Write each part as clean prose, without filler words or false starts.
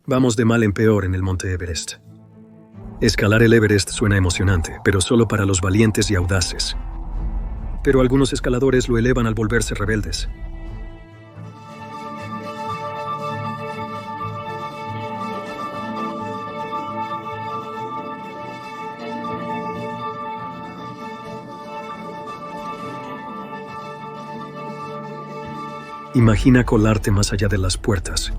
Vamos de mal en peor en el Monte Everest. Escalar el Everest suena emocionante, pero solo para los valientes y audaces. Pero algunos escaladores lo elevan al volverse rebeldes. Imagina colarte más allá de las puertas.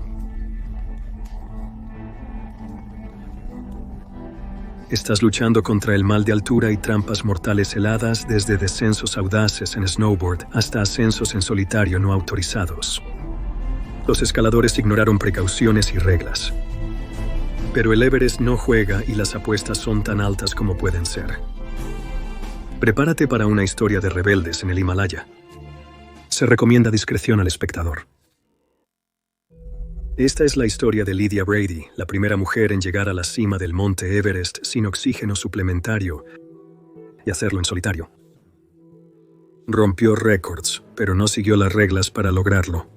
Estás luchando contra el mal de altura y trampas mortales heladas, desde descensos audaces en snowboard hasta ascensos en solitario no autorizados. Los escaladores ignoraron precauciones y reglas. Pero el Everest no juega y las apuestas son tan altas como pueden ser. Prepárate para una historia de rebeldes en el Himalaya. Se recomienda discreción al espectador. Esta es la historia de Lydia Brady, la primera mujer en llegar a la cima del Monte Everest sin oxígeno suplementario y hacerlo en solitario. Rompió récords, pero no siguió las reglas para lograrlo.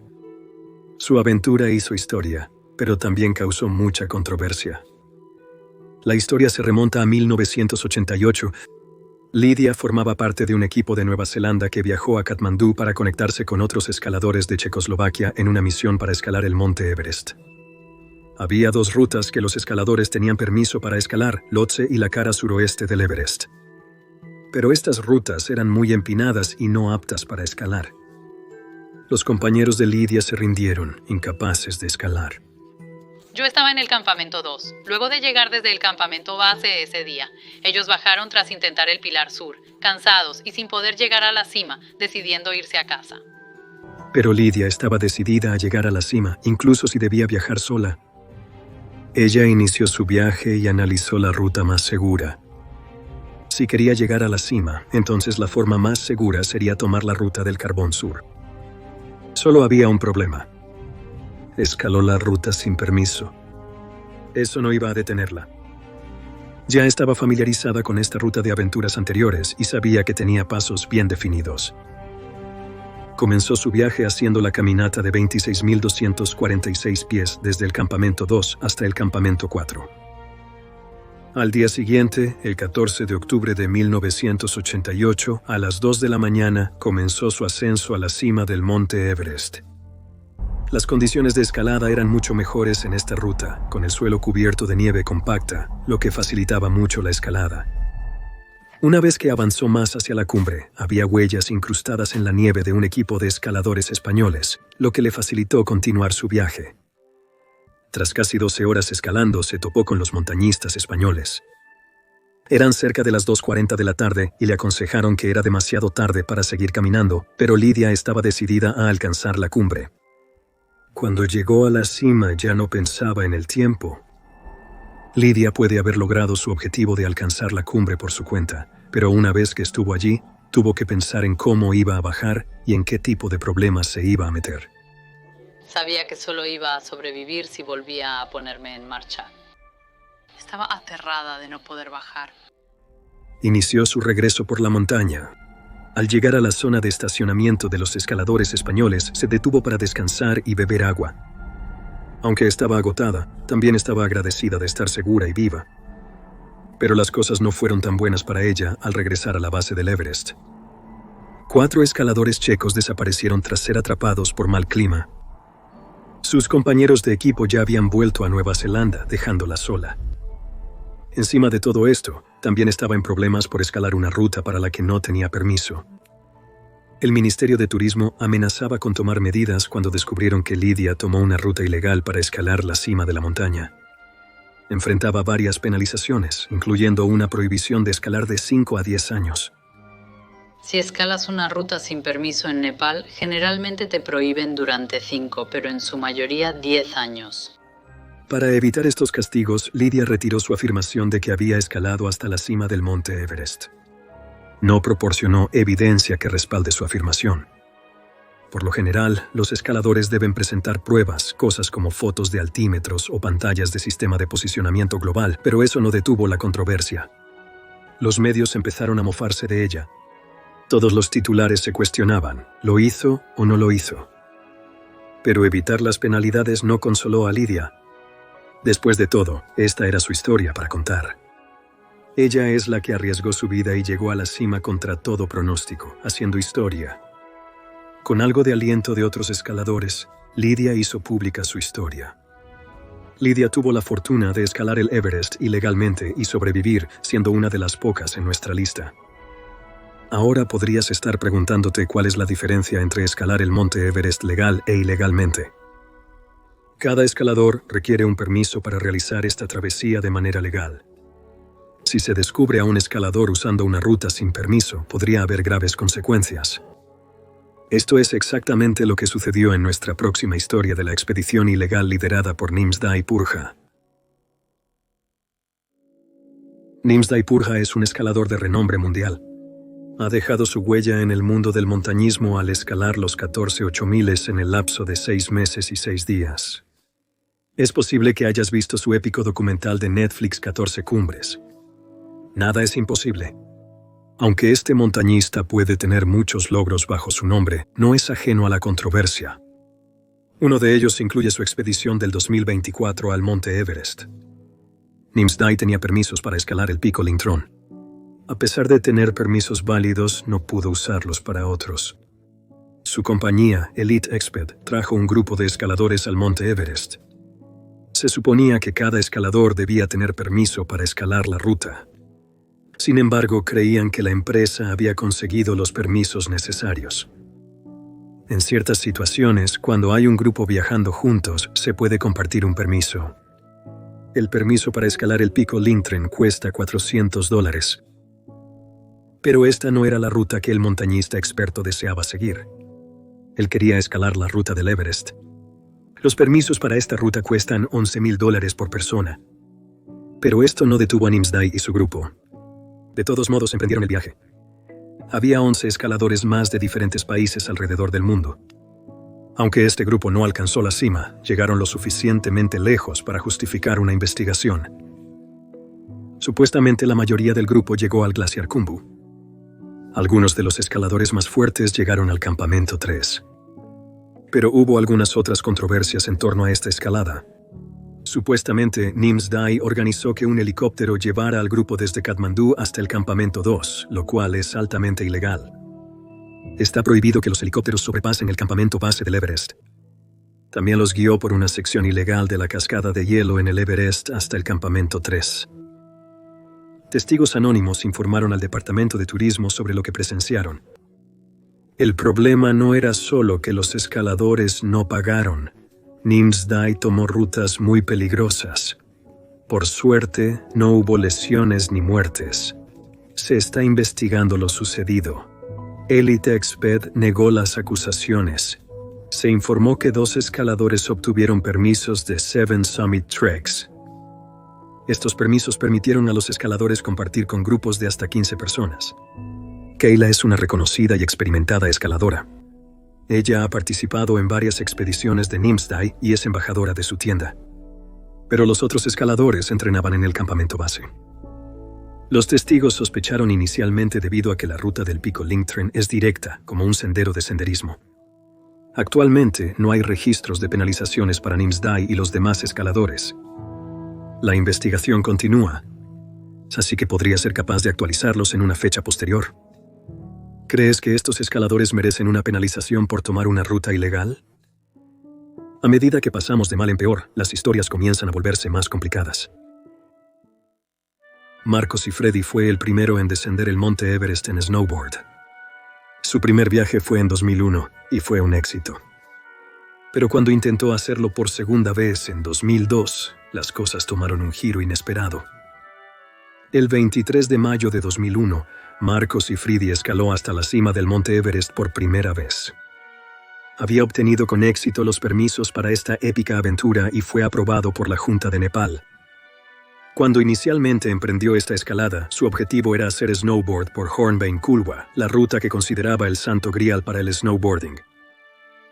Su aventura hizo historia, pero también causó mucha controversia. La historia se remonta a 1988. Lydia formaba parte de un equipo de Nueva Zelanda que viajó a Katmandú para conectarse con otros escaladores de Checoslovaquia en una misión para escalar el Monte Everest. Había dos rutas que los escaladores tenían permiso para escalar, Lhotse y la cara suroeste del Everest. Pero estas rutas eran muy empinadas y no aptas para escalar. Los compañeros de Lydia se rindieron, incapaces de escalar. Yo estaba en el campamento 2, luego de llegar desde el campamento base ese día. Ellos bajaron tras intentar el Pilar Sur, cansados y sin poder llegar a la cima, decidiendo irse a casa. Pero Lydia estaba decidida a llegar a la cima, incluso si debía viajar sola. Ella inició su viaje y analizó la ruta más segura. Si quería llegar a la cima, entonces la forma más segura sería tomar la ruta del Carbón Sur. Solo había un problema. Escaló la ruta sin permiso. Eso no iba a detenerla. Ya estaba familiarizada con esta ruta de aventuras anteriores y sabía que tenía pasos bien definidos. Comenzó su viaje haciendo la caminata de 26.246 pies desde el campamento 2 hasta el campamento 4. Al día siguiente, el 14 de octubre de 1988, a las 2 de la mañana, comenzó su ascenso a la cima del Monte Everest. Las condiciones de escalada eran mucho mejores en esta ruta, con el suelo cubierto de nieve compacta, lo que facilitaba mucho la escalada. Una vez que avanzó más hacia la cumbre, había huellas incrustadas en la nieve de un equipo de escaladores españoles, lo que le facilitó continuar su viaje. Tras casi 12 horas escalando, se topó con los montañistas españoles. Eran cerca de las 2:40 de la tarde y le aconsejaron que era demasiado tarde para seguir caminando, pero Lydia estaba decidida a alcanzar la cumbre. Cuando llegó a la cima ya no pensaba en el tiempo. Lydia puede haber logrado su objetivo de alcanzar la cumbre por su cuenta, pero una vez que estuvo allí, tuvo que pensar en cómo iba a bajar y en qué tipo de problemas se iba a meter. Sabía que solo iba a sobrevivir si volvía a ponerme en marcha. Estaba aterrada de no poder bajar. Inició su regreso por la montaña. Al llegar a la zona de estacionamiento de los escaladores españoles, se detuvo para descansar y beber agua. Aunque estaba agotada, también estaba agradecida de estar segura y viva. Pero las cosas no fueron tan buenas para ella al regresar a la base del Everest. 4 escaladores checos desaparecieron tras ser atrapados por mal clima. Sus compañeros de equipo ya habían vuelto a Nueva Zelanda, dejándola sola. Encima de todo esto, también estaba en problemas por escalar una ruta para la que no tenía permiso. El Ministerio de Turismo amenazaba con tomar medidas cuando descubrieron que Lydia tomó una ruta ilegal para escalar la cima de la montaña. Enfrentaba varias penalizaciones, incluyendo una prohibición de escalar de 5 a 10 años. Si escalas una ruta sin permiso en Nepal, generalmente te prohíben durante 5, pero en su mayoría 10 años. Para evitar estos castigos, Lydia retiró su afirmación de que había escalado hasta la cima del Monte Everest. No proporcionó evidencia que respalde su afirmación. Por lo general, los escaladores deben presentar pruebas, cosas como fotos de altímetros o pantallas de sistema de posicionamiento global, pero eso no detuvo la controversia. Los medios empezaron a mofarse de ella. Todos los titulares se cuestionaban, ¿lo hizo o no lo hizo? Pero evitar las penalidades no consoló a Lydia. Después de todo, esta era su historia para contar. Ella es la que arriesgó su vida y llegó a la cima contra todo pronóstico, haciendo historia. Con algo de aliento de otros escaladores, Lydia hizo pública su historia. Lydia tuvo la fortuna de escalar el Everest ilegalmente y sobrevivir, siendo una de las pocas en nuestra lista. Ahora podrías estar preguntándote cuál es la diferencia entre escalar el monte Everest legal e ilegalmente. Cada escalador requiere un permiso para realizar esta travesía de manera legal. Si se descubre a un escalador usando una ruta sin permiso, podría haber graves consecuencias. Esto es exactamente lo que sucedió en nuestra próxima historia de la expedición ilegal liderada por Nimsdai Purja. Nimsdai Purja es un escalador de renombre mundial. Ha dejado su huella en el mundo del montañismo al escalar los 14 8000 en el lapso de 6 meses y 6 días. Es posible que hayas visto su épico documental de Netflix 14 Cumbres. Nada es imposible. Aunque este montañista puede tener muchos logros bajo su nombre, no es ajeno a la controversia. Uno de ellos incluye su expedición del 2024 al monte Everest. Nimsdai tenía permisos para escalar el pico Lingtron. A pesar de tener permisos válidos, no pudo usarlos para otros. Su compañía, Elite Exped, trajo un grupo de escaladores al monte Everest. Se suponía que cada escalador debía tener permiso para escalar la ruta. Sin embargo, creían que la empresa había conseguido los permisos necesarios. En ciertas situaciones, cuando hay un grupo viajando juntos, se puede compartir un permiso. El permiso para escalar el pico Lingtron cuesta $400. Pero esta no era la ruta que el montañista experto deseaba seguir. Él quería escalar la ruta del Everest. Los permisos para esta ruta cuestan $11,000 por persona. Pero esto no detuvo a Nimsdai y su grupo. De todos modos, emprendieron el viaje. Había 11 escaladores más de diferentes países alrededor del mundo. Aunque este grupo no alcanzó la cima, llegaron lo suficientemente lejos para justificar una investigación. Supuestamente la mayoría del grupo llegó al glaciar Khumbu. Algunos de los escaladores más fuertes llegaron al campamento 3. Pero hubo algunas otras controversias en torno a esta escalada. Supuestamente, Nimsdai organizó que un helicóptero llevara al grupo desde Katmandú hasta el campamento 2, lo cual es altamente ilegal. Está prohibido que los helicópteros sobrepasen el campamento base del Everest. También los guió por una sección ilegal de la cascada de hielo en el Everest hasta el campamento 3. Testigos anónimos informaron al Departamento de Turismo sobre lo que presenciaron. El problema no era solo que los escaladores no pagaron. Nimsdai tomó rutas muy peligrosas. Por suerte, no hubo lesiones ni muertes. Se está investigando lo sucedido. Elite Exped negó las acusaciones. Se informó que 2 escaladores obtuvieron permisos de Seven Summit Treks. Estos permisos permitieron a los escaladores compartir con grupos de hasta 15 personas. Kayla es una reconocida y experimentada escaladora. Ella ha participado en varias expediciones de Nimsdai y es embajadora de su tienda. Pero los otros escaladores entrenaban en el campamento base. Los testigos sospecharon inicialmente debido a que la ruta del pico Lingtron es directa, como un sendero de senderismo. Actualmente no hay registros de penalizaciones para Nimsdai y los demás escaladores. La investigación continúa, así que podría ser capaz de actualizarlos en una fecha posterior. ¿Crees que estos escaladores merecen una penalización por tomar una ruta ilegal? A medida que pasamos de mal en peor, las historias comienzan a volverse más complicadas. Marcos y Freddy fue el primero en descender el monte Everest en snowboard. Su primer viaje fue en 2001 y fue un éxito. Pero cuando intentó hacerlo por segunda vez en 2002, las cosas tomaron un giro inesperado. El 23 de mayo de 2001, Marcos y Freddy escaló hasta la cima del monte Everest por primera vez. Había obtenido con éxito los permisos para esta épica aventura y fue aprobado por la Junta de Nepal. Cuando inicialmente emprendió esta escalada, su objetivo era hacer snowboard por Hornbein Kulwa, la ruta que consideraba el santo grial para el snowboarding.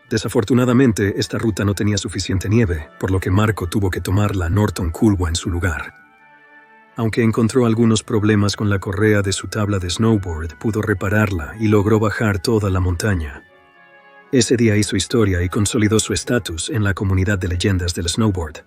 Desafortunadamente, esta ruta no tenía suficiente nieve, por lo que Marco tuvo que tomar la Norton Kulwa en su lugar. Aunque encontró algunos problemas con la correa de su tabla de snowboard, pudo repararla y logró bajar toda la montaña. Ese día hizo historia y consolidó su estatus en la comunidad de leyendas del snowboard.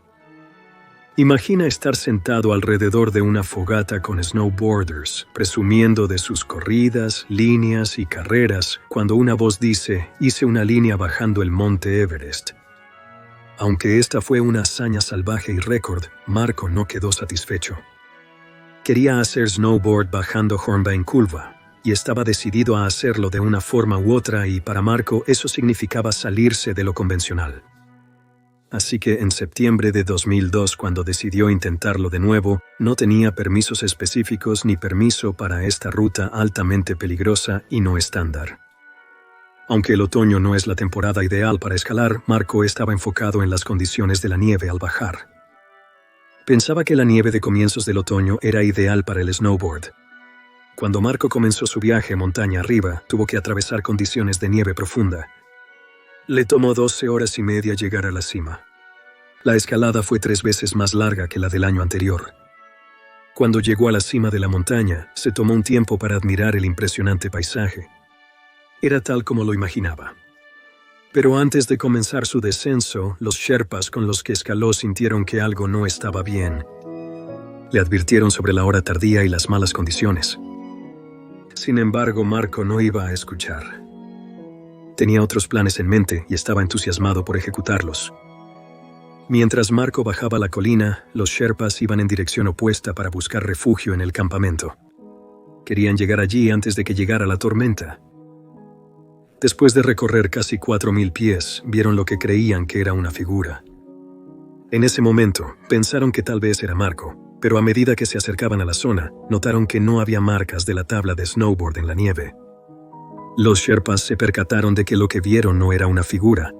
Imagina estar sentado alrededor de una fogata con snowboarders, presumiendo de sus corridas, líneas y carreras, cuando una voz dice: hice una línea bajando el monte Everest. Aunque esta fue una hazaña salvaje y récord, Marco no quedó satisfecho. Quería hacer snowboard bajando Hornbein Curva, y estaba decidido a hacerlo de una forma u otra, y para Marco eso significaba salirse de lo convencional. Así que en septiembre de 2002, cuando decidió intentarlo de nuevo, no tenía permisos específicos ni permiso para esta ruta altamente peligrosa y no estándar. Aunque el otoño no es la temporada ideal para escalar, Marco estaba enfocado en las condiciones de la nieve al bajar. Pensaba que la nieve de comienzos del otoño era ideal para el snowboard. Cuando Marco comenzó su viaje montaña arriba, tuvo que atravesar condiciones de nieve profunda. Le tomó 12 horas y media llegar a la cima. La escalada fue 3 veces más larga que la del año anterior. Cuando llegó a la cima de la montaña, se tomó un tiempo para admirar el impresionante paisaje. Era tal como lo imaginaba. Pero antes de comenzar su descenso, los sherpas con los que escaló sintieron que algo no estaba bien. Le advirtieron sobre la hora tardía y las malas condiciones. Sin embargo, Marco no iba a escuchar. Tenía otros planes en mente y estaba entusiasmado por ejecutarlos. Mientras Marco bajaba la colina, los sherpas iban en dirección opuesta para buscar refugio en el campamento. Querían llegar allí antes de que llegara la tormenta. Después de recorrer casi 4.000 pies, vieron lo que creían que era una figura. En ese momento, pensaron que tal vez era Marco, pero a medida que se acercaban a la zona, notaron que no había marcas de la tabla de snowboard en la nieve. Los sherpas se percataron de que lo que vieron no era una figura,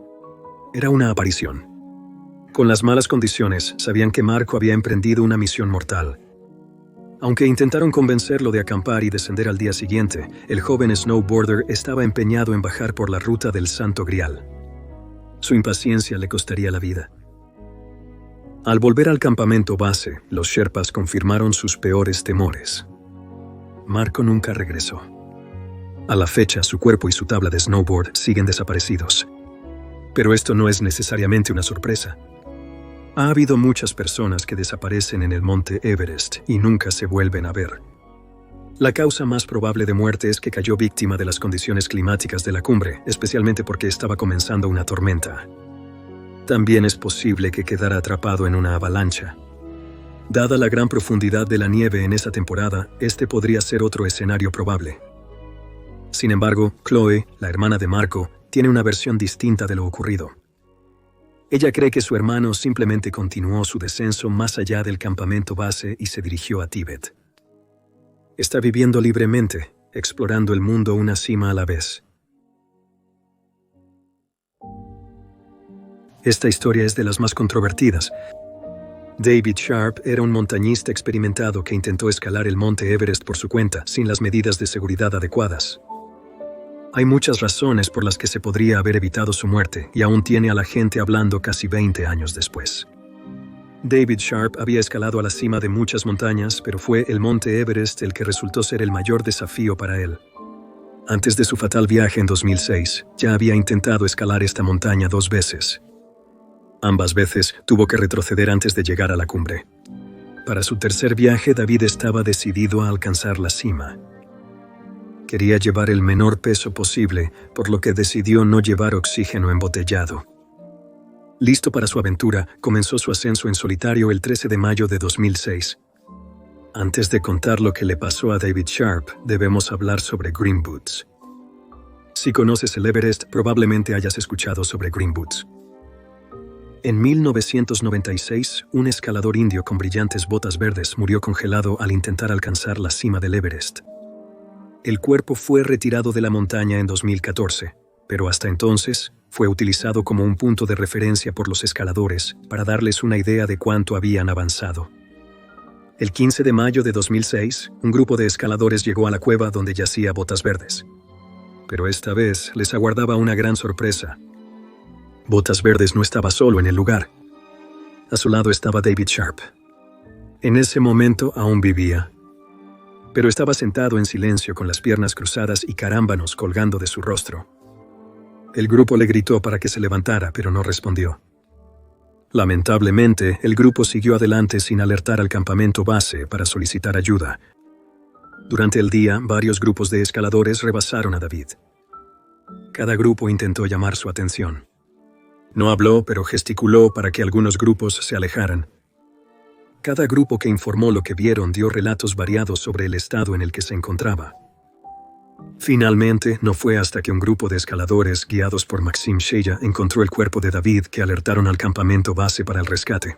era una aparición. Con las malas condiciones, sabían que Marco había emprendido una misión mortal. Aunque intentaron convencerlo de acampar y descender al día siguiente, el joven snowboarder estaba empeñado en bajar por la ruta del Santo Grial. Su impaciencia le costaría la vida. Al volver al campamento base, los sherpas confirmaron sus peores temores. Marco nunca regresó. A la fecha, su cuerpo y su tabla de snowboard siguen desaparecidos. Pero esto no es necesariamente una sorpresa. Ha habido muchas personas que desaparecen en el monte Everest y nunca se vuelven a ver. La causa más probable de muerte es que cayó víctima de las condiciones climáticas de la cumbre, especialmente porque estaba comenzando una tormenta. También es posible que quedara atrapado en una avalancha. Dada la gran profundidad de la nieve en esa temporada, este podría ser otro escenario probable. Sin embargo, Chloe, la hermana de Marco, tiene una versión distinta de lo ocurrido. Ella cree que su hermano simplemente continuó su descenso más allá del campamento base y se dirigió a Tíbet. Está viviendo libremente, explorando el mundo una cima a la vez. Esta historia es de las más controvertidas. David Sharp era un montañista experimentado que intentó escalar el monte Everest por su cuenta, sin las medidas de seguridad adecuadas. Hay muchas razones por las que se podría haber evitado su muerte, y aún tiene a la gente hablando casi 20 años después. David Sharp había escalado a la cima de muchas montañas, pero fue el monte Everest el que resultó ser el mayor desafío para él. Antes de su fatal viaje en 2006, ya había intentado escalar esta montaña 2 veces. Ambas veces tuvo que retroceder antes de llegar a la cumbre. Para su tercer viaje, David estaba decidido a alcanzar la cima. Quería llevar el menor peso posible, por lo que decidió no llevar oxígeno embotellado. Listo para su aventura, comenzó su ascenso en solitario el 13 de mayo de 2006. Antes de contar lo que le pasó a David Sharp, debemos hablar sobre Green Boots. Si conoces el Everest, probablemente hayas escuchado sobre Green Boots. En 1996, un escalador indio con brillantes botas verdes murió congelado al intentar alcanzar la cima del Everest. El cuerpo fue retirado de la montaña en 2014, pero hasta entonces fue utilizado como un punto de referencia por los escaladores para darles una idea de cuánto habían avanzado. El 15 de mayo de 2006, un grupo de escaladores llegó a la cueva donde yacía Botas Verdes. Pero esta vez les aguardaba una gran sorpresa. Botas Verdes no estaba solo en el lugar. A su lado estaba David Sharp. En ese momento aún vivía, pero estaba sentado en silencio con las piernas cruzadas y carámbanos colgando de su rostro. El grupo le gritó para que se levantara, pero no respondió. Lamentablemente, el grupo siguió adelante sin alertar al campamento base para solicitar ayuda. Durante el día, varios grupos de escaladores rebasaron a David. Cada grupo intentó llamar su atención. No habló, pero gesticuló para que algunos grupos se alejaran. Cada grupo que informó lo que vieron dio relatos variados sobre el estado en el que se encontraba. Finalmente, no fue hasta que un grupo de escaladores, guiados por Maxim Sheya, encontró el cuerpo de David que alertaron al campamento base para el rescate.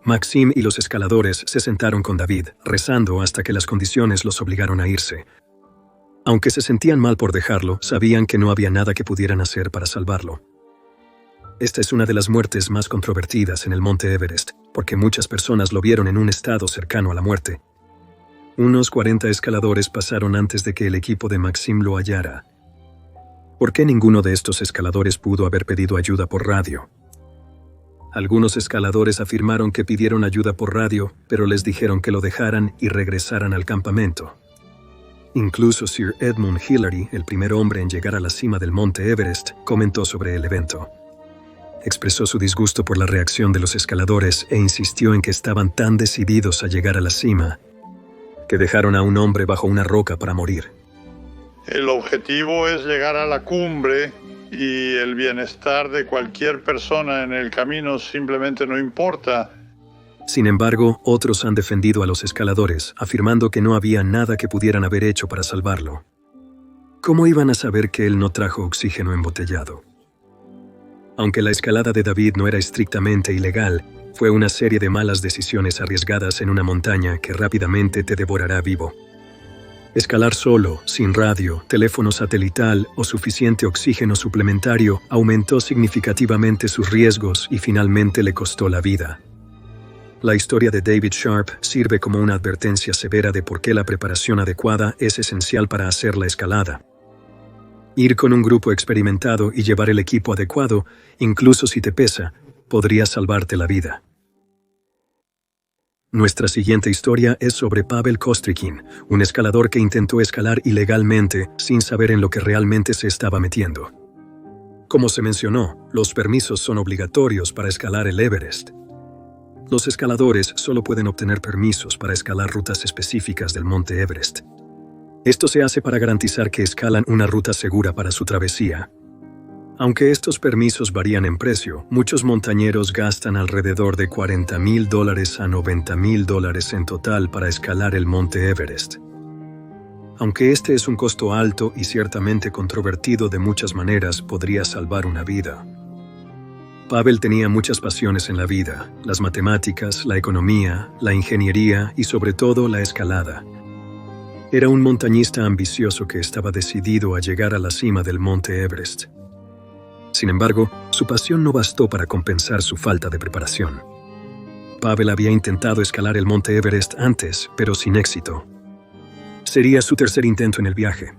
Maxim y los escaladores se sentaron con David, rezando hasta que las condiciones los obligaron a irse. Aunque se sentían mal por dejarlo, sabían que no había nada que pudieran hacer para salvarlo. Esta es una de las muertes más controvertidas en el Monte Everest, porque muchas personas lo vieron en un estado cercano a la muerte. Unos 40 escaladores pasaron antes de que el equipo de Maxim lo hallara. ¿Por qué ninguno de estos escaladores pudo haber pedido ayuda por radio? Algunos escaladores afirmaron que pidieron ayuda por radio, pero les dijeron que lo dejaran y regresaran al campamento. Incluso Sir Edmund Hillary, el primer hombre en llegar a la cima del Monte Everest, comentó sobre el evento. Expresó su disgusto por la reacción de los escaladores e insistió en que estaban tan decididos a llegar a la cima que dejaron a un hombre bajo una roca para morir. El objetivo es llegar a la cumbre y el bienestar de cualquier persona en el camino simplemente no importa. Sin embargo, otros han defendido a los escaladores, afirmando que no había nada que pudieran haber hecho para salvarlo. ¿Cómo iban a saber que él no trajo oxígeno embotellado? Aunque la escalada de David no era estrictamente ilegal, fue una serie de malas decisiones arriesgadas en una montaña que rápidamente te devorará vivo. Escalar solo, sin radio, teléfono satelital o suficiente oxígeno suplementario aumentó significativamente sus riesgos y finalmente le costó la vida. La historia de David Sharp sirve como una advertencia severa de por qué la preparación adecuada es esencial para hacer la escalada. Ir con un grupo experimentado y llevar el equipo adecuado, incluso si te pesa, podría salvarte la vida. Nuestra siguiente historia es sobre Pavel Kostrikin, un escalador que intentó escalar ilegalmente sin saber en lo que realmente se estaba metiendo. Como se mencionó, los permisos son obligatorios para escalar el Everest. Los escaladores solo pueden obtener permisos para escalar rutas específicas del Monte Everest. Esto se hace para garantizar que escalan una ruta segura para su travesía. Aunque estos permisos varían en precio, muchos montañeros gastan alrededor de $40,000 a $90,000 en total para escalar el Monte Everest. Aunque este es un costo alto y ciertamente controvertido de muchas maneras, podría salvar una vida. Pavel tenía muchas pasiones en la vida: las matemáticas, la economía, la ingeniería y sobre todo la escalada. Era un montañista ambicioso que estaba decidido a llegar a la cima del Monte Everest. Sin embargo, su pasión no bastó para compensar su falta de preparación. Pavel había intentado escalar el Monte Everest antes, pero sin éxito. Sería su tercer intento en el viaje.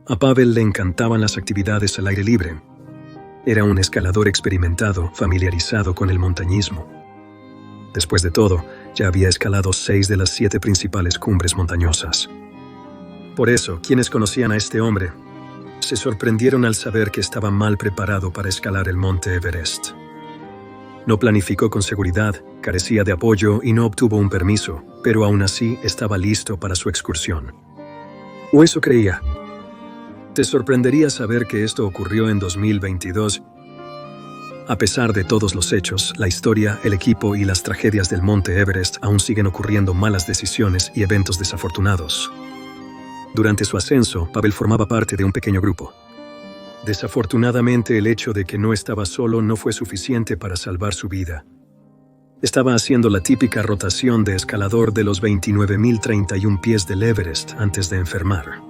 A Pavel le encantaban las actividades al aire libre. Era un escalador experimentado, familiarizado con el montañismo. Después de todo, ya había escalado 6 de las 7 principales cumbres montañosas. Por eso, quienes conocían a este hombre se sorprendieron al saber que estaba mal preparado para escalar el Monte Everest. No planificó con seguridad, carecía de apoyo y no obtuvo un permiso, pero aún así estaba listo para su excursión. O eso creía. Te sorprendería saber que esto ocurrió en 2022. A pesar de todos los hechos, la historia, el equipo y las tragedias del Monte Everest aún siguen ocurriendo malas decisiones y eventos desafortunados. Durante su ascenso, Pavel formaba parte de un pequeño grupo. Desafortunadamente, el hecho de que no estaba solo no fue suficiente para salvar su vida. Estaba haciendo la típica rotación de escalador de los 29.031 pies del Everest antes de enfermar.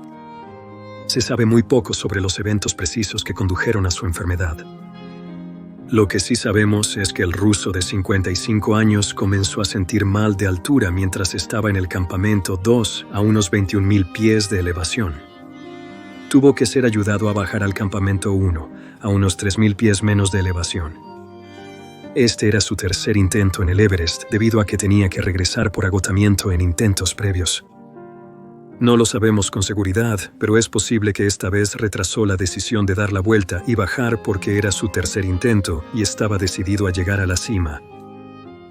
Se sabe muy poco sobre los eventos precisos que condujeron a su enfermedad. Lo que sí sabemos es que el ruso de 55 años comenzó a sentir mal de altura mientras estaba en el campamento 2 a unos 21.000 pies de elevación. Tuvo que ser ayudado a bajar al campamento 1 a unos 3.000 pies menos de elevación. Este era su tercer intento en el Everest debido a que tenía que regresar por agotamiento en intentos previos. No lo sabemos con seguridad, pero es posible que esta vez retrasó la decisión de dar la vuelta y bajar porque era su tercer intento y estaba decidido a llegar a la cima.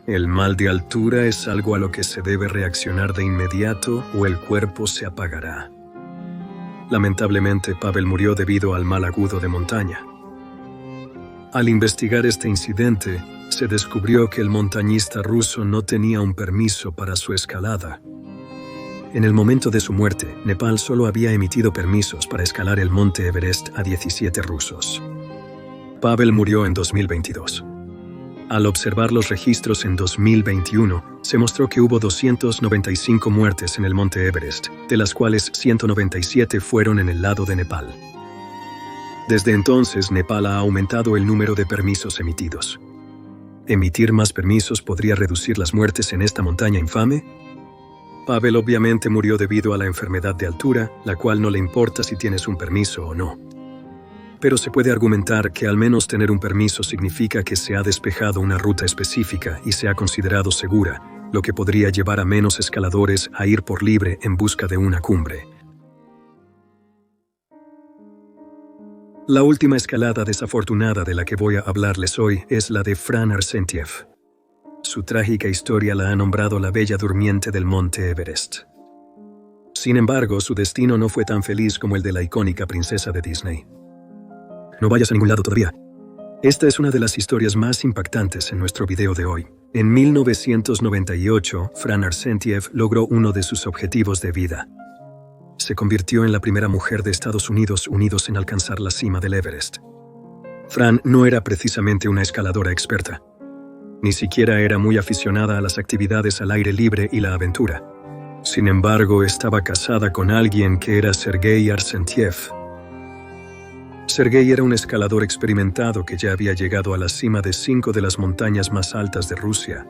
El mal de altura es algo a lo que se debe reaccionar de inmediato o el cuerpo se apagará. Lamentablemente, Pavel murió debido al mal agudo de montaña. Al investigar este incidente, se descubrió que el montañista ruso no tenía un permiso para su escalada. En el momento de su muerte, Nepal solo había emitido permisos para escalar el monte Everest a 17 rusos. Pavel murió en 2022. Al observar los registros en 2021, se mostró que hubo 295 muertes en el monte Everest, de las cuales 197 fueron en el lado de Nepal. Desde entonces, Nepal ha aumentado el número de permisos emitidos. ¿Emitir más permisos podría reducir las muertes en esta montaña infame? Pavel obviamente murió debido a la enfermedad de altura, la cual no le importa si tienes un permiso o no. Pero se puede argumentar que al menos tener un permiso significa que se ha despejado una ruta específica y se ha considerado segura, lo que podría llevar a menos escaladores a ir por libre en busca de una cumbre. La última escalada desafortunada de la que voy a hablarles hoy es la de Fran Arsentiev. Su trágica historia la ha nombrado la Bella Durmiente del Monte Everest. Sin embargo, su destino no fue tan feliz como el de la icónica princesa de Disney. No vayas a ningún lado todavía. Esta es una de las historias más impactantes en nuestro video de hoy. En 1998, Fran Arsentiev logró uno de sus objetivos de vida. Se convirtió en la primera mujer de Estados Unidos en alcanzar la cima del Everest. Fran no era precisamente una escaladora experta. Ni siquiera era muy aficionada a las actividades al aire libre y la aventura. Sin embargo, estaba casada con alguien que era Sergei Arsentiev. Sergei era un escalador experimentado que ya había llegado a la cima de 5 de las montañas más altas de Rusia.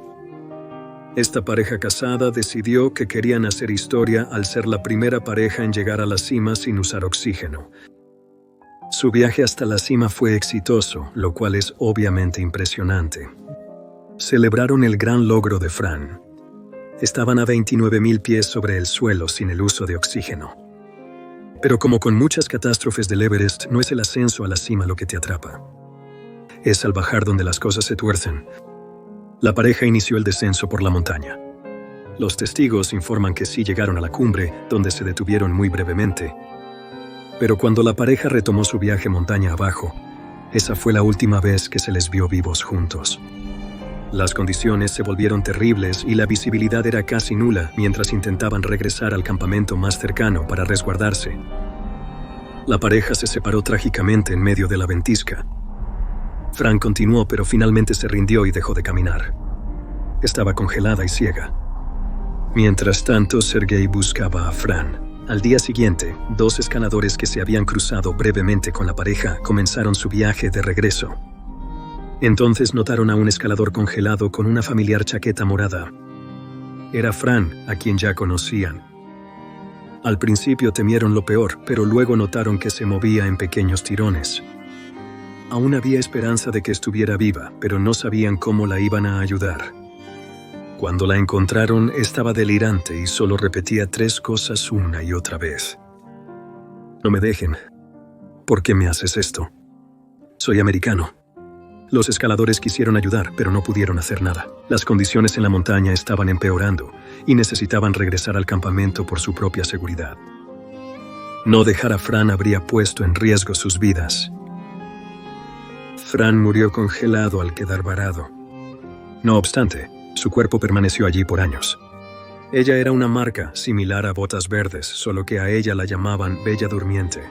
Esta pareja casada decidió que querían hacer historia al ser la primera pareja en llegar a la cima sin usar oxígeno. Su viaje hasta la cima fue exitoso, lo cual es obviamente impresionante. Celebraron el gran logro de Fran. Estaban a 29.000 pies sobre el suelo sin el uso de oxígeno. Pero como con muchas catástrofes del Everest, no es el ascenso a la cima lo que te atrapa. Es al bajar donde las cosas se tuercen. La pareja inició el descenso por la montaña. Los testigos informan que sí llegaron a la cumbre, donde se detuvieron muy brevemente. Pero cuando la pareja retomó su viaje montaña abajo, esa fue la última vez que se les vio vivos juntos. Las condiciones se volvieron terribles y la visibilidad era casi nula mientras intentaban regresar al campamento más cercano para resguardarse. La pareja se separó trágicamente en medio de la ventisca. Fran continuó, pero finalmente se rindió y dejó de caminar. Estaba congelada y ciega. Mientras tanto, Sergei buscaba a Fran. Al día siguiente, 2 escaladores que se habían cruzado brevemente con la pareja comenzaron su viaje de regreso. Entonces notaron a un escalador congelado con una familiar chaqueta morada. Era Fran, a quien ya conocían. Al principio temieron lo peor, pero luego notaron que se movía en pequeños tirones. Aún había esperanza de que estuviera viva, pero no sabían cómo la iban a ayudar. Cuando la encontraron, estaba delirante y solo repetía 3 cosas una y otra vez. No me dejen. ¿Por qué me haces esto? Soy americano. Los escaladores quisieron ayudar, pero no pudieron hacer nada. Las condiciones en la montaña estaban empeorando y necesitaban regresar al campamento por su propia seguridad. No dejar a Fran habría puesto en riesgo sus vidas. Fran murió congelado al quedar varado. No obstante, su cuerpo permaneció allí por años. Ella era una marca similar a Botas Verdes, solo que a ella la llamaban Bella Durmiente.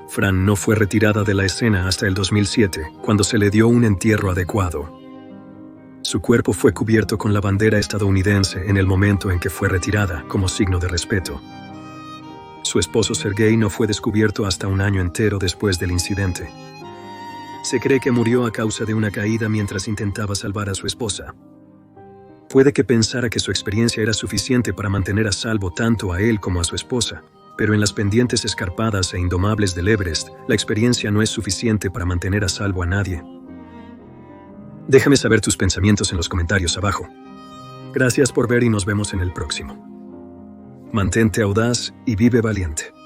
Fran no fue retirada de la escena hasta el 2007, cuando se le dio un entierro adecuado. Su cuerpo fue cubierto con la bandera estadounidense en el momento en que fue retirada, como signo de respeto. Su esposo Sergei no fue descubierto hasta un año entero después del incidente. Se cree que murió a causa de una caída mientras intentaba salvar a su esposa. Puede que pensara que su experiencia era suficiente para mantener a salvo tanto a él como a su esposa, pero en las pendientes escarpadas e indomables del Everest, la experiencia no es suficiente para mantener a salvo a nadie. Déjame saber tus pensamientos en los comentarios abajo. Gracias por ver y nos vemos en el próximo. Mantente audaz y vive valiente.